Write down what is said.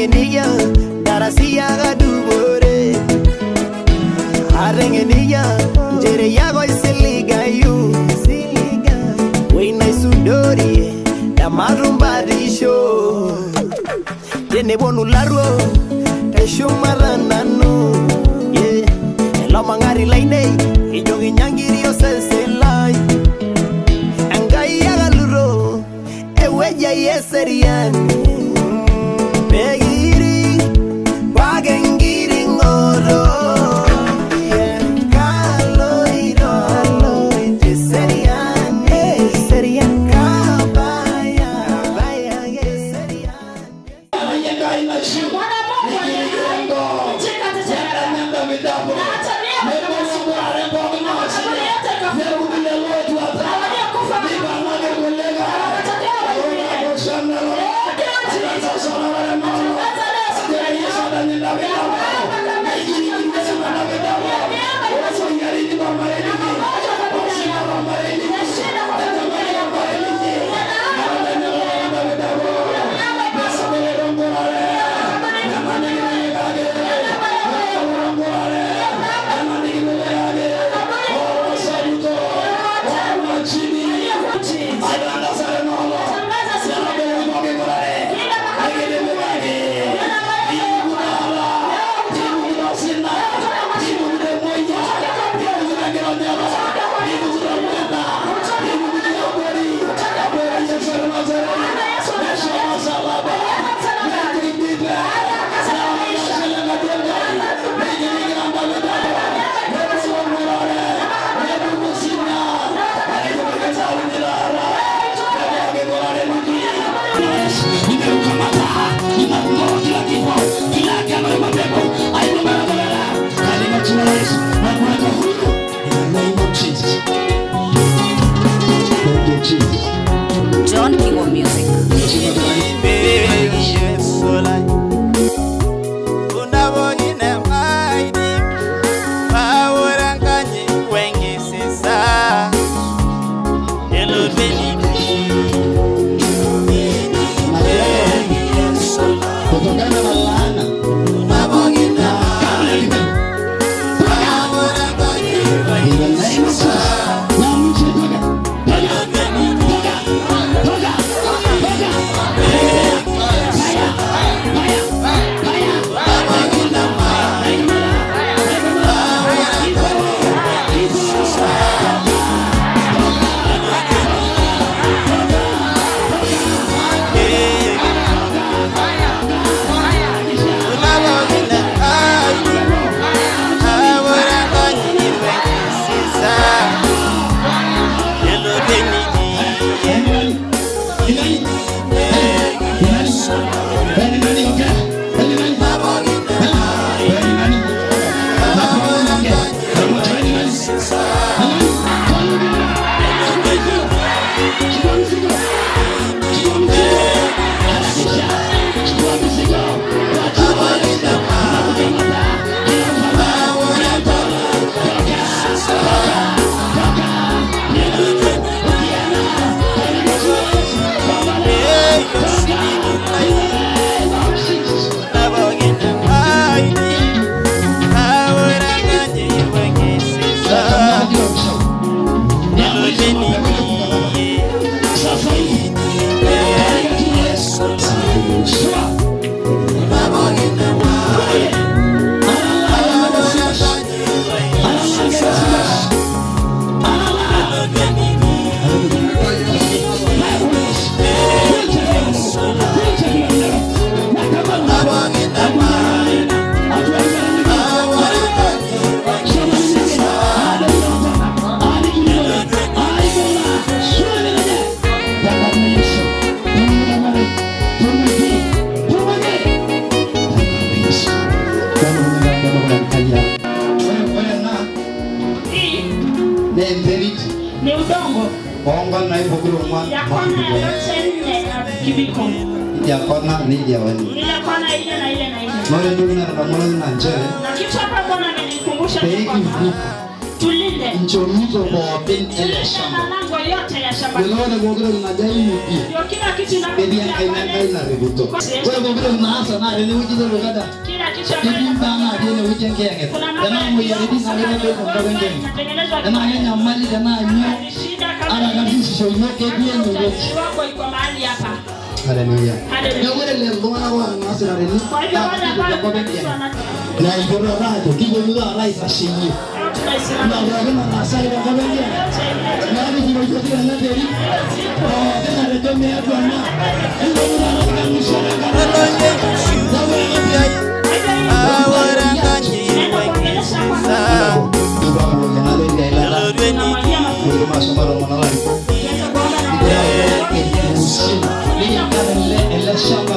Arengenia, Darasia Gadubore. Arengenia, Jereyago Siliga you. Way nice Sudori, Damarumba show. Jenebonu Laro, Teshumaranano. Yeah, Lomangari Line, Ijogi Yangirio Selselai. Angaya Galuro, Eweja Yeserian. John King of Music. Yakona ni jawani. Yakona ile na ile na ile. Mwana ndugu na pamoja na njere. Na kitu hapa mbona amenikumbusha tulinde nchomito boobin ele shamba. malango yote ya shamba. Unaona gogoro linajai mupi. Ndio kila kitu Bebi yang kainai na ribito. Wewe gogoro unaanza na ile wiki ndio kada. kila kitu Bibi bana ile wiki ngenge. Dana mo yedi na ile ndio kwa ngenge. Dana yenya mali dana nyo. Ala kabisa sio yote pia ni wote. wako iko mahali hapa. Haleluya. Haleluya. Gogoro le mbona wa nasira reni. Kwa hivyo wale ambao Na iboro rato kibo muda raisa shinyi. Na ndio na nasai na kabenge. Na ni ndio yote na nderi. Tena rejo me bwana. Shamba